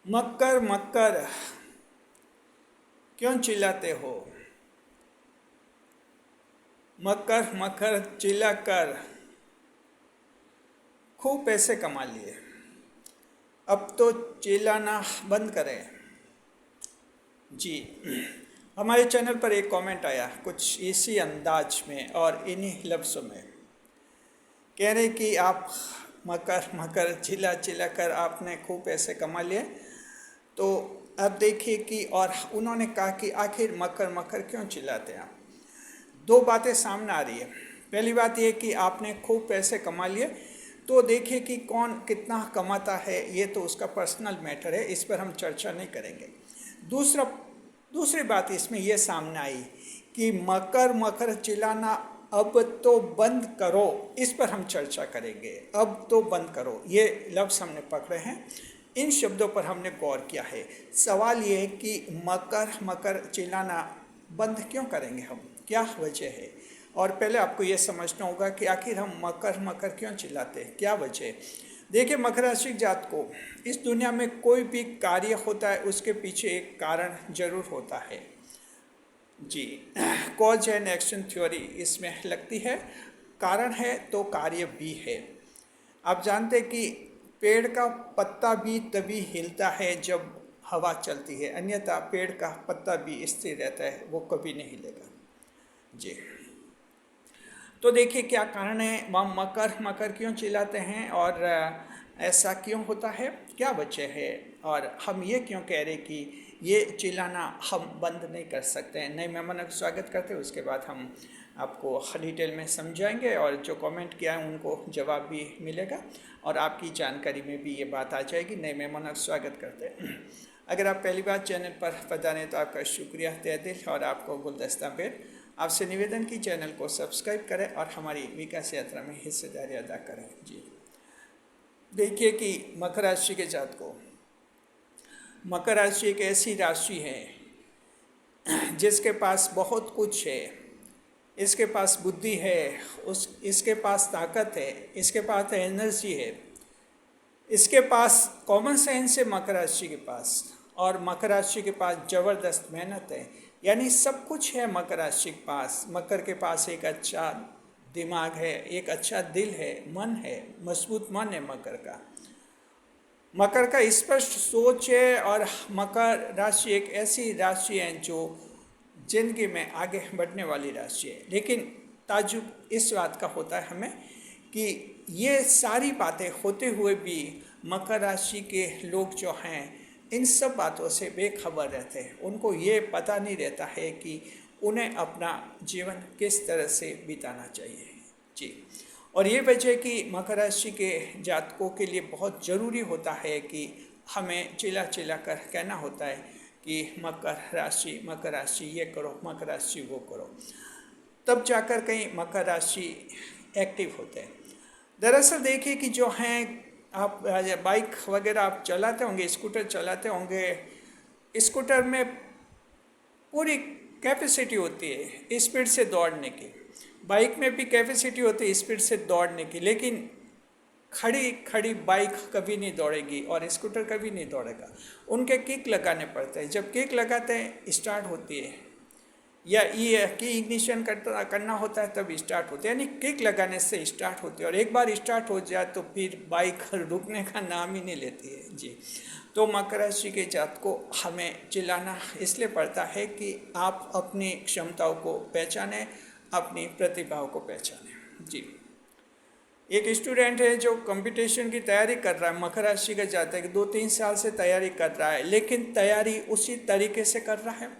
मक्कर मक्कर क्यों चिल्लाते हो। मक्कर मक्कर चिल्लाकर खूब पैसे कमा लिए। अब तो चिल्लाना बंद करें। जी, हमारे चैनल पर एक कमेंट आया कुछ इसी अंदाज में और इन्हीं लफ्ज़ों में। कह रहे कि आप मकर मकर चिल्ला चिल्ला कर आपने खूब पैसे कमा लिए। तो अब देखिए कि और उन्होंने कहा कि आखिर मकर मकर क्यों चिल्लाते हैं आप। दो बातें सामने आ रही है। पहली बात यह कि आपने खूब पैसे कमा लिए, तो देखिए कि कौन कितना कमाता है, ये तो उसका पर्सनल मैटर है, इस पर हम चर्चा नहीं करेंगे। दूसरी बात इसमें यह सामने आई कि मकर मकर चिल्लाना अब तो बंद करो, इस पर हम चर्चा करेंगे। अब तो बंद करो, ये लफ्ज़ हमने पकड़े हैं, इन शब्दों पर हमने गौर किया है। सवाल ये है कि मकर मकर चिल्लाना बंद क्यों करेंगे हम, क्या वजह है। और पहले आपको ये समझना होगा कि आखिर हम मकर मकर क्यों चिल्लाते हैं, क्या वजह है। देखिए, मकर राशि जात को इस दुनिया में कोई भी कार्य होता है उसके पीछे एक कारण जरूर होता है। जी, कॉज एंड एक्शन थ्योरी इसमें लगती है। कारण है तो कार्य भी है। आप जानते हैं कि पेड़ का पत्ता भी तभी हिलता है जब हवा चलती है, अन्यथा पेड़ का पत्ता भी स्थिर रहता है, वो कभी नहीं हिलेगा। जी, तो देखिए क्या कारण है, हम मकर मकर क्यों चिल्लाते हैं और ऐसा क्यों होता है, क्या वजह है, और हम ये क्यों कह रहे कि ये चिल्लाना हम बंद नहीं कर सकते हैं। नए मेहमानों का स्वागत करते हैं, उसके बाद हम आपको डिटेल में समझाएंगे और जो कमेंट किया है उनको जवाब भी मिलेगा और आपकी जानकारी में भी ये बात आ जाएगी। नए मेहमानों का स्वागत करते हैं। अगर आप पहली बार चैनल पर पधारे तो आपका शुक्रिया तहे दिल और आपको गुलदस्ता बेर। आपसे निवेदन की चैनल को सब्सक्राइब करें और हमारी विकास यात्रा में हिस्सेदारी अदा करें। जी, देखिए कि मकर राशि के जात को, मकर राशि एक ऐसी राशि है जिसके पास बहुत कुछ है। इसके पास बुद्धि है, इसके पास ताकत है, इसके पास एनर्जी है, इसके पास कॉमन सेंस है मकर राशि के पास, और मकर राशि के पास ज़बरदस्त मेहनत है। यानी सब कुछ है मकर राशि के पास। मकर के पास एक अच्छा दिमाग है, एक अच्छा दिल है, मन है, मजबूत मन है मकर का। मकर का स्पष्ट सोच है और मकर राशि एक ऐसी राशि है जो जिंदगी में आगे बढ़ने वाली राशि है। लेकिन ताज्जुब इस बात का होता है हमें कि ये सारी बातें होते हुए भी मकर राशि के लोग जो हैं इन सब बातों से बेखबर रहते हैं। उनको ये पता नहीं रहता है कि उन्हें अपना जीवन किस तरह से बिताना चाहिए। जी, और ये वजह कि मकर राशि के जातकों के लिए बहुत ज़रूरी होता है कि हमें चिल्ला चिल्ला कर कहना होता है कि मकर राशि ये करो, मकर राशि वो करो, तब जाकर कहीं मकर राशि एक्टिव होते हैं। दरअसल देखिए कि जो हैं, आप बाइक वगैरह आप चलाते होंगे, स्कूटर चलाते होंगे, स्कूटर में पूरी कैपेसिटी होती है स्पीड से दौड़ने की, बाइक में भी कैपेसिटी होती है स्पीड से दौड़ने की, लेकिन खड़ी खड़ी बाइक कभी नहीं दौड़ेगी और स्कूटर कभी नहीं दौड़ेगा। उनके किक लगाने पड़ते हैं, जब किक लगाते हैं स्टार्ट होती है, या ये की इग्निशन करना होता है तब स्टार्ट होती है। यानी किक लगाने से स्टार्ट होती है और एक बार स्टार्ट हो जाए तो फिर बाइक रुकने का नाम ही नहीं लेती है। जी, तो मकर राशि के जात को हमें चिल्लाना इसलिए पड़ता है कि आप अपनी क्षमताओं को पहचानें, अपनी प्रतिभाओं को पहचानें। जी, एक स्टूडेंट है जो कंपटीशन की तैयारी कर रहा है, मकर राशि का जाता है कि 2-3 साल से तैयारी कर रहा है, लेकिन तैयारी उसी तरीके से कर रहा है।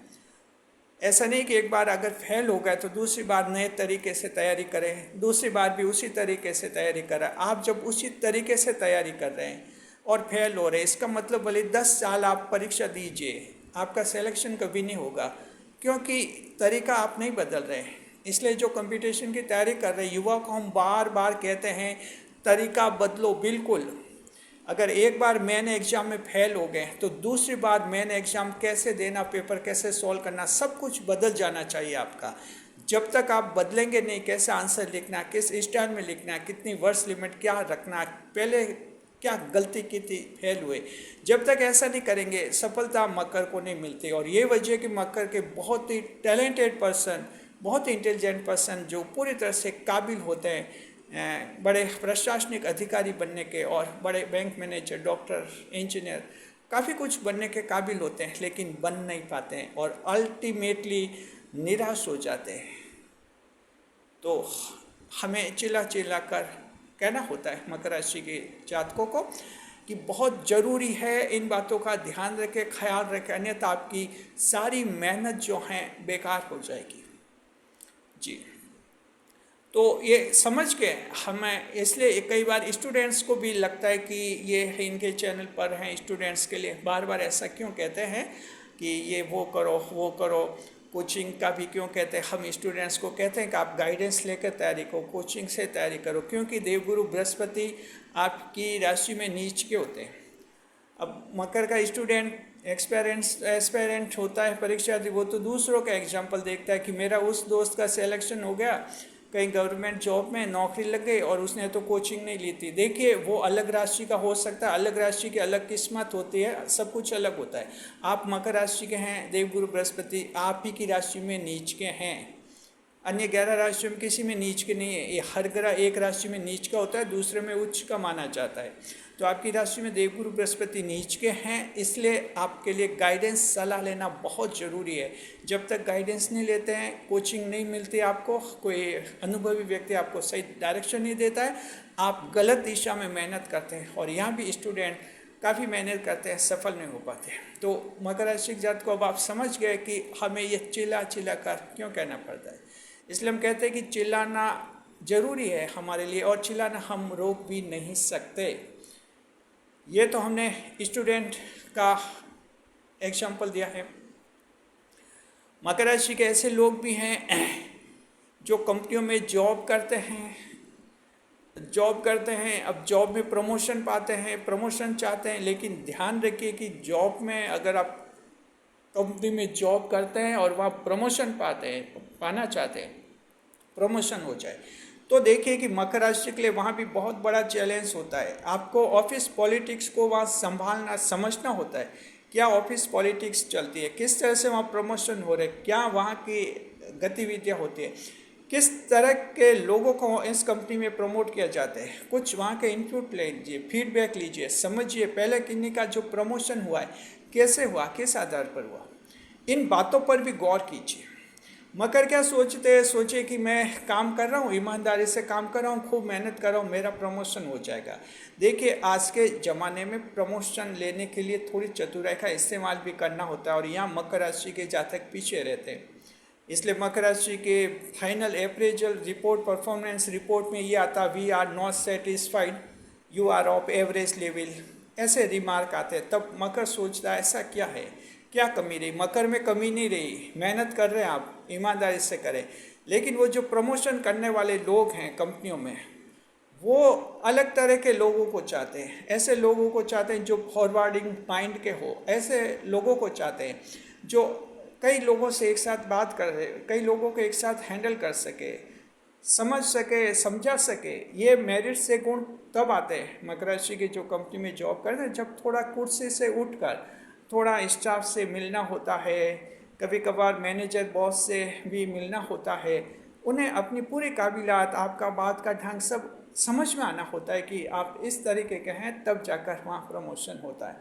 ऐसा नहीं कि एक बार अगर फेल हो गए तो दूसरी बार नए तरीके से तैयारी करें, दूसरी बार भी उसी तरीके से तैयारी करें। आप जब उसी तरीके से तैयारी कर रहे हैं और फेल हो रहे हैं, इसका मतलब भले 10 साल आप परीक्षा दीजिए, आपका सिलेक्शन कभी नहीं होगा, क्योंकि तरीका आप नहीं बदल रहे हैं। इसलिए जो कंपटीशन की तैयारी कर रहे युवा को हम बार बार कहते हैं तरीका बदलो। बिल्कुल, अगर एक बार मेन एग्ज़ाम में फेल हो गए तो दूसरी बार मेन एग्ज़ाम कैसे देना, पेपर कैसे सॉल्व करना, सब कुछ बदल जाना चाहिए आपका। जब तक आप बदलेंगे नहीं, कैसे आंसर लिखना, किस स्टाइल में लिखना, कितनी वर्ड्स लिमिट क्या रखना, पहले क्या गलती की थी, फेल हुए। जब तक ऐसा नहीं करेंगे सफलता मकर को नहीं मिलती। और ये वजह है कि मकर के बहुत ही टैलेंटेड पर्सन, बहुत ही इंटेलिजेंट पर्सन जो पूरी तरह से काबिल होते हैं बड़े प्रशासनिक अधिकारी बनने के और बड़े बैंक मैनेजर, डॉक्टर, इंजीनियर, काफ़ी कुछ बनने के काबिल होते हैं, लेकिन बन नहीं पाते हैं और अल्टीमेटली निराश हो जाते हैं। तो हमें चिल्ला चिल्ला कर कहना होता है मकर राशि के जातकों को कि बहुत ज़रूरी है इन बातों का ध्यान रखें, ख्याल रखें, अन्यथा आपकी सारी मेहनत जो है बेकार हो जाएगी। जी, तो ये समझ के हमें, इसलिए कई बार स्टूडेंट्स को भी लगता है कि ये इनके चैनल पर हैं स्टूडेंट्स के लिए, बार बार ऐसा क्यों कहते हैं कि ये वो करो वो करो। कोचिंग का भी क्यों कहते हैं, हम स्टूडेंट्स को कहते हैं कि आप गाइडेंस लेकर तैयारी करो, कोचिंग से तैयारी करो, क्योंकि देवगुरु बृहस्पति आपकी राशि में नीच के होते हैं। अब मकर का स्टूडेंट एस्पेरेंट होता है परीक्षार्थी, वो तो दूसरों का एग्जाम्पल देखता है कि मेरा उस दोस्त का सिलेक्शन हो गया, कहीं गवर्नमेंट जॉब में नौकरी लग गई और उसने तो कोचिंग नहीं ली थी। देखिए वो अलग राशि का हो सकता है, अलग राशि की अलग किस्मत होती है, सब कुछ अलग होता है। आप मकर राशि के हैं, देवगुरु बृहस्पति आप ही की राशि में नीच के हैं, अन्य 11 राशियों में किसी में नीच के नहीं है। ये हर ग्रह एक राशि में नीच का होता है, दूसरे में उच्च का माना जाता है। तो आपकी राशि में देवगुरु बृहस्पति नीच के हैं, इसलिए आपके लिए गाइडेंस सलाह लेना बहुत ज़रूरी है। जब तक गाइडेंस नहीं लेते हैं, कोचिंग नहीं मिलती आपको, कोई अनुभवी व्यक्ति आपको सही डायरेक्शन नहीं देता है, आप गलत दिशा में मेहनत करते हैं। और यहाँ भी स्टूडेंट काफ़ी मेहनत करते हैं, सफल नहीं हो पाते। तो मकर राशि के जातक को अब आप समझ गए कि हमें ये चिल्ला चिल्ला कर क्यों कहना पड़ता है। इसलिए हम कहते हैं कि चिल्लाना ज़रूरी है हमारे लिए, और चिल्लाना हम रोक भी नहीं सकते। ये तो हमने स्टूडेंट का एग्जाम्पल दिया है। मकर राशि के ऐसे लोग भी हैं जो कंपनियों में जॉब करते हैं, अब जॉब में प्रमोशन पाते हैं, प्रमोशन चाहते हैं, लेकिन ध्यान रखिए कि जॉब में अगर आप कंपनी में जॉब करते हैं और वहाँ प्रमोशन पाना चाहते हैं, प्रमोशन हो जाए, तो देखिए कि मकर राशि के लिए वहाँ भी बहुत बड़ा चैलेंज होता है। आपको ऑफिस पॉलिटिक्स को वहाँ संभालना, समझना होता है, क्या ऑफिस पॉलिटिक्स चलती है, किस तरह से वहाँ प्रमोशन हो रहे, क्या वहाँ की गतिविधियाँ होती है, किस तरह के लोगों को इस कंपनी में प्रमोट किया जाता है। कुछ वहाँ के इनपुट लीजिए, फीडबैक लीजिए, समझिए पहले किन्हीं का जो प्रमोशन हुआ है कैसे हुआ, किस आधार पर हुआ, इन बातों पर भी गौर कीजिए। मकर क्या सोचते हैं, सोचे कि मैं काम कर रहा हूँ, ईमानदारी से काम कर रहा हूँ, खूब मेहनत कर रहा हूँ, मेरा प्रमोशन हो जाएगा। देखिए आज के ज़माने में प्रमोशन लेने के लिए थोड़ी चतुराई का इस्तेमाल भी करना होता है, और यहाँ मकर राशि के जातक पीछे रहते हैं। इसलिए मकर राशि के final appraisal report, performance report में ये आता, we are not satisfied, you are of average level, ऐसे रिमार्क आते हैं। तब मकर सोचता है ऐसा क्या है, क्या कमी रही। मकर में कमी नहीं रही, मेहनत कर रहे हैं आप, ईमानदारी से करें। लेकिन वो जो प्रमोशन करने वाले लोग हैं कंपनियों में, वो अलग तरह के लोगों को चाहते हैं, ऐसे लोगों को चाहते हैं जो फॉरवर्डिंग माइंड के हो, ऐसे लोगों को चाहते हैं जो कई लोगों से एक साथ बात कर रहे, कई लोगों को एक साथ हैंडल कर सके, समझ सके, समझा सके। ये मेरिट से गुण तब आते हैं मकर राशि के जो कंपनी में जॉब करते हैं, जब थोड़ा कुर्सी से उठकर थोड़ा स्टाफ से मिलना होता है, कभी कभार मैनेजर बॉस से भी मिलना होता है। उन्हें अपनी पूरी काबिलियत, आपका बात का ढंग सब समझ में आना होता है कि आप इस तरीके के हैं, तब जाकर वहाँ प्रमोशन होता है।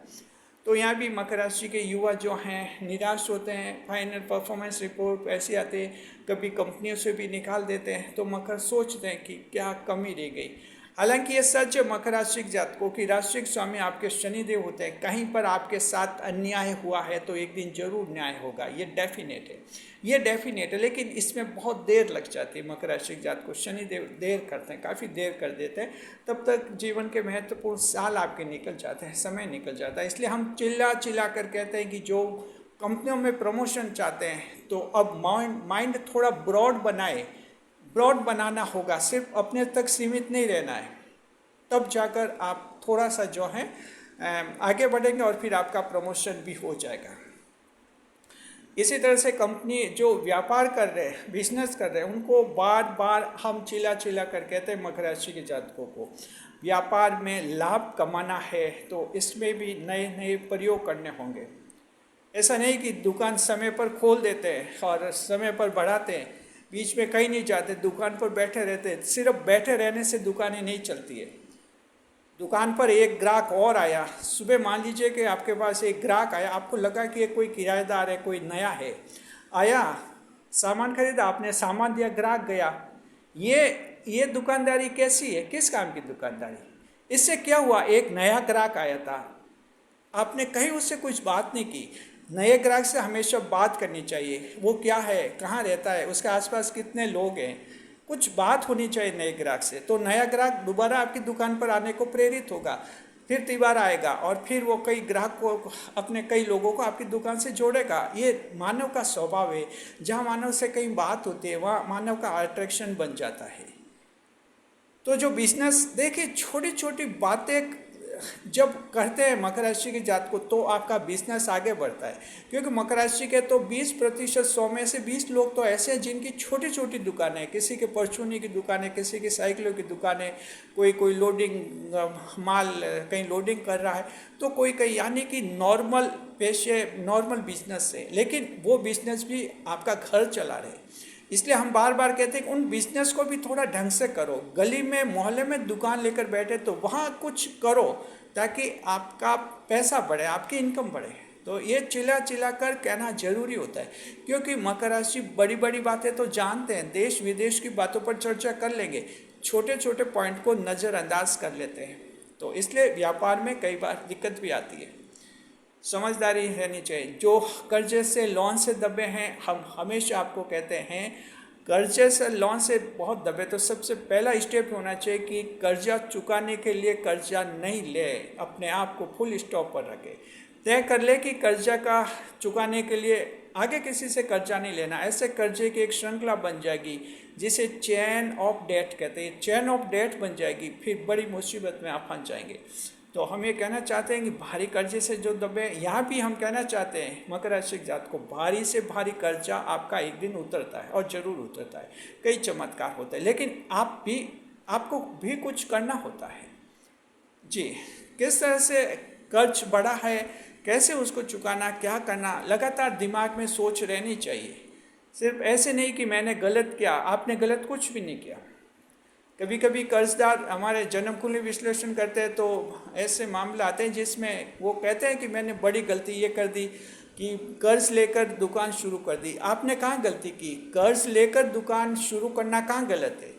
तो यहाँ भी मकर राशि के युवा जो हैं निराश होते हैं, फाइनल परफॉर्मेंस रिपोर्ट ऐसी आती है, कभी कंपनियों से भी निकाल देते हैं, तो मकर सोचते हैं कि क्या कमी रह गई। हालांकि ये सच है मकर राशि के जातकों की, राशि के स्वामी आपके शनिदेव होते हैं। कहीं पर आपके साथ अन्याय हुआ है तो एक दिन जरूर न्याय होगा, ये डेफिनेट है, ये डेफिनेट है। लेकिन इसमें बहुत देर लग जाती है। मकर राशि के जातकों शनिदेव देर करते हैं, काफ़ी देर कर देते हैं, तब तक जीवन के महत्वपूर्ण साल आपके निकल जाते हैं, समय निकल जाता है। इसलिए हम चिल्ला चिल्ला कर कहते हैं कि जो कंपनियों में प्रमोशन चाहते हैं तो अब माइंड थोड़ा ब्रॉड बनाए, ब्रॉड बनाना होगा, सिर्फ अपने तक सीमित नहीं रहना है, तब जाकर आप थोड़ा सा जो है आगे बढ़ेंगे और फिर आपका प्रमोशन भी हो जाएगा। इसी तरह से कंपनी जो व्यापार कर रहे हैं, बिजनेस कर रहे हैं, उनको बार बार हम चिल्ला चिल्ला कर कहते हैं मकर राशि के जातकों को व्यापार में लाभ कमाना है तो इसमें भी नए नए प्रयोग करने होंगे। ऐसा नहीं कि दुकान समय पर खोल देते हैं और समय पर बढ़ाते हैं, बीच में कहीं नहीं जाते, दुकान पर बैठे रहते हैं। सिर्फ बैठे रहने से दुकानें नहीं चलती है। दुकान पर एक ग्राहक और आया, सुबह मान लीजिए कि आपके पास एक ग्राहक आया, आपको लगा कि ये कोई किराएदार है, कोई नया है, आया, सामान खरीदा, आपने सामान दिया, ग्राहक गया। ये दुकानदारी कैसी है? किस काम की दुकानदारी? इससे क्या हुआ, एक नया ग्राहक आया था, आपने कहीं उससे कुछ बात नहीं की। नए ग्राहक से हमेशा बात करनी चाहिए, वो क्या है, कहाँ रहता है, उसके आसपास कितने लोग हैं, कुछ बात होनी चाहिए नए ग्राहक से। तो नया ग्राहक दोबारा आपकी दुकान पर आने को प्रेरित होगा, फिर तीबार आएगा और फिर वो कई ग्राहक को, अपने कई लोगों को आपकी दुकान से जोड़ेगा। ये मानव का स्वभाव है। जहाँ मानव से कहीं बात होती है वहाँ मानव का अट्रैक्शन बन जाता है। तो जो बिजनेस, देखिए छोटी छोटी बातें जब करते हैं मकर राशि के जातकों तो आपका बिजनेस आगे बढ़ता है। क्योंकि मकर राशि के तो 20%, 100 में से 20 लोग तो ऐसे हैं जिनकी छोटी छोटी दुकानें हैं। किसी के परचूनी की दुकानें, किसी की साइकिलों की दुकानें, कोई लोडिंग माल कहीं लोडिंग कर रहा है, तो कोई कहीं, यानी कि नॉर्मल पेशे, नॉर्मल बिजनेस है, लेकिन वो बिजनेस भी आपका घर चला रहे। इसलिए हम बार बार कहते हैं कि उन बिजनेस को भी थोड़ा ढंग से करो। गली में, मोहल्ले में दुकान लेकर बैठे तो वहाँ कुछ करो ताकि आपका पैसा बढ़े, आपकी इनकम बढ़े। तो ये चिल्ला चिल्ला कर कहना जरूरी होता है, क्योंकि मकर राशि बड़ी बड़ी बातें तो जानते हैं, देश विदेश की बातों पर चर्चा कर लेंगे, छोटे छोटे पॉइंट को नज़रअंदाज कर लेते हैं। तो इसलिए व्यापार में कई बार दिक्कत भी आती है। समझदारी रहनी चाहिए। जो कर्जे से, लोन से दबे हैं, हम हमेशा आपको कहते हैं कर्जे से, लोन से बहुत दबे तो सबसे पहला स्टेप होना चाहिए कि कर्जा चुकाने के लिए कर्जा नहीं ले, अपने आप को फुल स्टॉप पर रखे, तय कर ले कि कर्जा का चुकाने के लिए आगे किसी से कर्जा नहीं लेना। ऐसे कर्जे की एक श्रृंखला बन जाएगी जिसे चेन ऑफ डेट कहते हैं। चेन ऑफ डेट बन जाएगी, फिर बड़ी मुसीबत में आप फंस जाएंगे। तो हम ये कहना चाहते हैं कि भारी कर्जे से जो दबे, यहाँ भी हम कहना चाहते हैं मकर राशि के जातकों को, भारी से भारी कर्जा आपका एक दिन उतरता है और ज़रूर उतरता है। कई चमत्कार होते हैं, लेकिन आपको भी कुछ करना होता है। जी, किस तरह से कर्ज बढ़ा है, कैसे उसको चुकाना, क्या करना, लगातार दिमाग में सोच रहनी चाहिए। सिर्फ ऐसे नहीं कि मैंने गलत किया, आपने गलत कुछ भी नहीं किया। कभी कभी कर्जदार हमारे जन्म कुंडली विश्लेषण करते हैं तो ऐसे मामले आते हैं जिसमें वो कहते हैं कि मैंने बड़ी गलती ये कर दी कि कर्ज लेकर दुकान शुरू कर दी। आपने कहाँ गलती की? कर्ज लेकर दुकान शुरू करना कहाँ गलत है?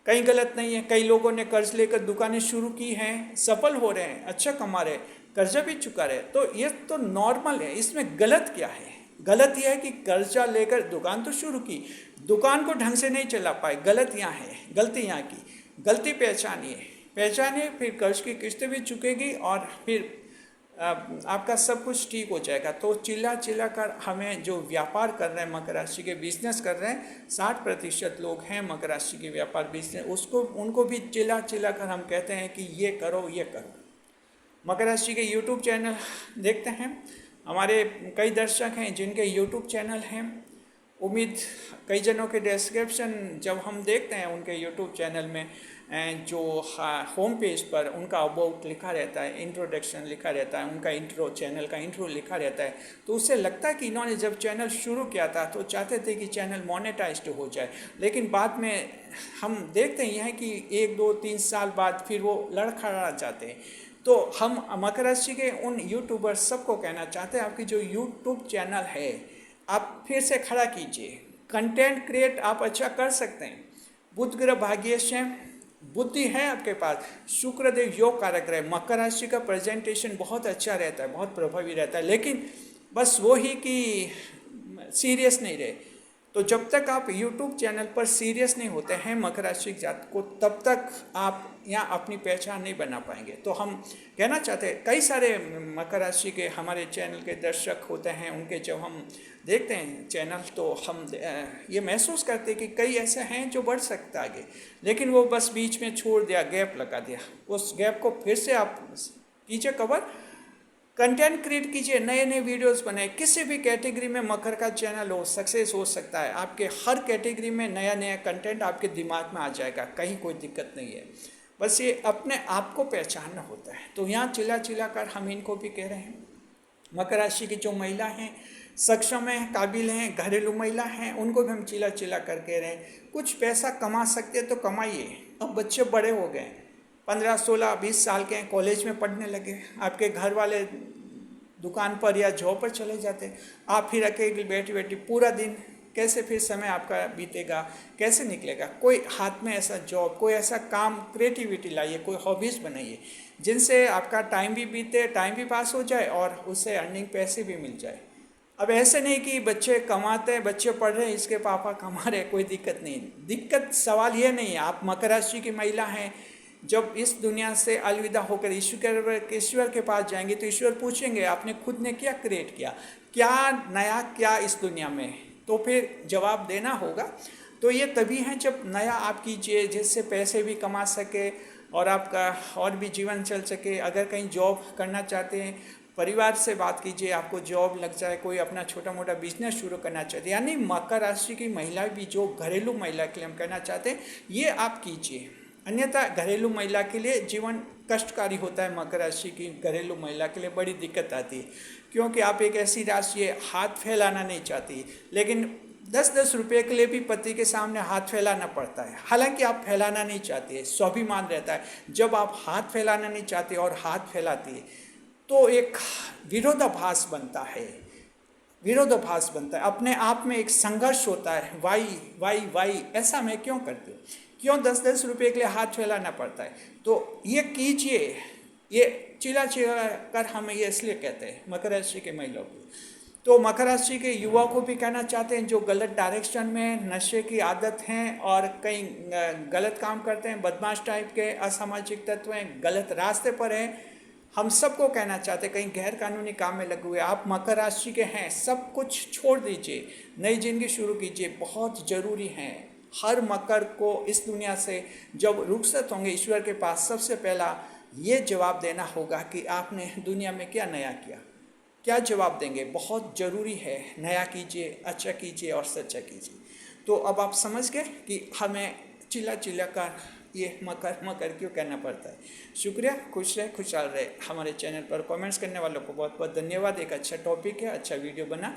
कहीं गलत नहीं है। कई लोगों ने कर्ज लेकर दुकानें शुरू की हैं, सफल हो रहे हैं, अच्छा कमा रहे, कर्जा भी चुका रहे। तो ये तो नॉर्मल है, इसमें गलत क्या है? गलत यह है कि कर्जा लेकर दुकान तो शुरू की, दुकान को ढंग से नहीं चला पाए, गलत यहाँ है। गलती यहाँ की, गलती पहचानिए, फिर कर्ज की किस्तें भी चुकेगी और फिर आपका सब कुछ ठीक हो जाएगा। तो चिल्ला चिल्ला कर हमें, जो व्यापार कर रहे हैं मकर राशि के, बिजनेस कर रहे हैं, 60% लोग हैं मकर राशि के व्यापार बिजनेस, उनको भी चिल्ला चिल्ला कर हम कहते हैं कि ये करो, ये करो। मकर राशि के यूट्यूब चैनल देखते हैं, हमारे कई दर्शक हैं जिनके यूट्यूब चैनल हैं। उम्मीद कई जनों के डिस्क्रिप्शन जब हम देखते हैं उनके यूट्यूब चैनल में, जो होम पेज पर उनका अबाउट लिखा रहता है, इंट्रोडक्शन लिखा रहता है, उनका इंट्रो, चैनल का इंट्रो लिखा रहता है, तो उससे लगता है कि इन्होंने जब चैनल शुरू किया था तो चाहते थे कि चैनल मोनेटाइज्ड हो जाए। लेकिन बाद में हम देखते हैं यह कि 1, 2, 3 साल बाद फिर वो लड़खड़ा जाते हैं। तो हम मकर राशि के उन यूट्यूबर्स सबको कहना चाहते हैं, आपकी जो यूट्यूब चैनल है आप फिर से खड़ा कीजिए, कंटेंट क्रिएट आप अच्छा कर सकते हैं। बुध ग्रह भाग्येश, बुद्धि है आपके पास, शुक्रदेव योग कारक रहे, मकर राशि का प्रेजेंटेशन बहुत अच्छा रहता है, बहुत प्रभावी रहता है, लेकिन बस वो ही कि सीरियस नहीं रहे। तो जब तक आप YouTube चैनल पर सीरियस नहीं होते हैं मकर राशि जात को, तब तक आप यहाँ अपनी पहचान नहीं बना पाएंगे। तो हम कहना चाहते हैं, कई सारे मकर राशि के हमारे चैनल के दर्शक होते हैं, उनके जब हम देखते हैं चैनल तो हम ये महसूस करते हैं कि कई ऐसे हैं जो बढ़ सकते आगे, लेकिन वो बस बीच में छोड़ दिया, गैप लगा दिया। उस गैप को फिर से आप कीजिए कवर, कंटेंट क्रिएट कीजिए, नए नए वीडियोस बनाए। किसी भी कैटेगरी में मकर का चैनल हो सक्सेस हो सकता है। आपके हर कैटेगरी में नया नया कंटेंट आपके दिमाग में आ जाएगा, कहीं कोई दिक्कत नहीं है। बस ये अपने आप को पहचानना होता है। तो यहाँ चिल्ला चिल्ला कर हम इनको भी कह रहे हैं, मकर राशि की जो महिला हैं, सक्षम हैं, काबिल हैं, घरेलू महिला हैं, उनको भी हम चिल्ला चिल्ला कर कह रहे हैं कुछ पैसा कमा सकते हैं तो कमाइए। अब बच्चे बड़े हो गए, 15, 16, 20 साल के हैं, कॉलेज में पढ़ने लगे, आपके घर वाले दुकान पर या जॉब पर चले जाते, आप फिर अकेले बैठी बैठी पूरा दिन कैसे फिर समय आपका बीतेगा, कैसे निकलेगा। कोई हाथ में ऐसा जॉब, कोई ऐसा काम, क्रिएटिविटी लाइए, कोई हॉबीज़ बनाइए जिनसे आपका टाइम भी बीते, टाइम भी पास हो जाए और उससे अर्निंग पैसे भी मिल जाए। अब ऐसे नहीं कि बच्चे कमाते हैं, बच्चे पढ़ रहे हैं, इसके पापा कमा रहे, कोई दिक्कत नहीं। दिक्कत सवाल ये नहीं है। आप मकर राशि की महिला हैं, जब इस दुनिया से अलविदा होकर ईश्वर के पास जाएंगे तो ईश्वर पूछेंगे आपने खुद ने क्या क्रिएट किया, क्या नया क्या इस दुनिया में, तो फिर जवाब देना होगा। तो ये तभी है जब नया आप कीजिए जिससे पैसे भी कमा सके और आपका और भी जीवन चल सके। अगर कहीं जॉब करना चाहते हैं, परिवार से बात कीजिए, आपको जॉब लग जाए, कोई अपना छोटा मोटा बिजनेस शुरू करना चाहते हैं, यानी मकर राशि की महिला भी जो घरेलू महिला के लिए हम कहना चाहते हैं ये आप कीजिए। अन्यथा घरेलू महिला के लिए जीवन कष्टकारी होता है। मकर राशि की घरेलू महिला के लिए बड़ी दिक्कत आती है, क्योंकि आप एक ऐसी राशि है हाथ फैलाना नहीं चाहती, लेकिन 10-10 रुपये के लिए भी पति के सामने हाथ फैलाना पड़ता है। हालांकि आप फैलाना नहीं चाहते है, स्वाभिमान रहता है। जब आप हाथ फैलाना नहीं चाहते और हाथ फैलाती है तो एक विरोधाभास बनता है, विरोधाभास बनता है, अपने आप में एक संघर्ष होता है। वाई वाई वाई, ऐसा मैं क्यों करती हूँ, क्यों 10-10 रुपये के लिए हाथ फैलाना पड़ता है। तो ये कीजिए, ये चिल्ला चिल्ला कर हमें ये इसलिए कहते हैं मकर राशि के महिलाओं को। तो मकर राशि के युवा को भी कहना चाहते हैं जो गलत डायरेक्शन में, नशे की आदत हैं और कहीं गलत काम करते हैं, बदमाश टाइप के असामाजिक तत्व हैं, गलत रास्ते पर हैं, हम सबको कहना चाहते हैं कहीं गैर कानूनी काम में लगे हुए आप मकर राशि के हैं, सब कुछ छोड़ दीजिए, नई जिंदगी शुरू कीजिए, बहुत ज़रूरी है। हर मकर को इस दुनिया से जब रुखसत होंगे ईश्वर के पास, सबसे पहला ये जवाब देना होगा कि आपने दुनिया में क्या नया किया, क्या जवाब देंगे। बहुत ज़रूरी है, नया कीजिए, अच्छा कीजिए और सच्चा कीजिए। तो अब आप समझ गए कि हमें चिल्ला चिल्ला कर ये मकर मकर क्यों कहना पड़ता है। शुक्रिया, खुश रहे, खुशहाल रहे। हमारे चैनल पर कमेंट्स करने वालों को बहुत बहुत धन्यवाद। एक अच्छा टॉपिक है, अच्छा वीडियो बना,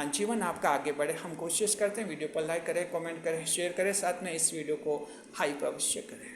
जीवन आपका आगे बढ़े, हम कोशिश करते हैं। वीडियो पर लाइक करें, कमेंट करें, शेयर करें, साथ में इस वीडियो को हाइप अवश्य करें।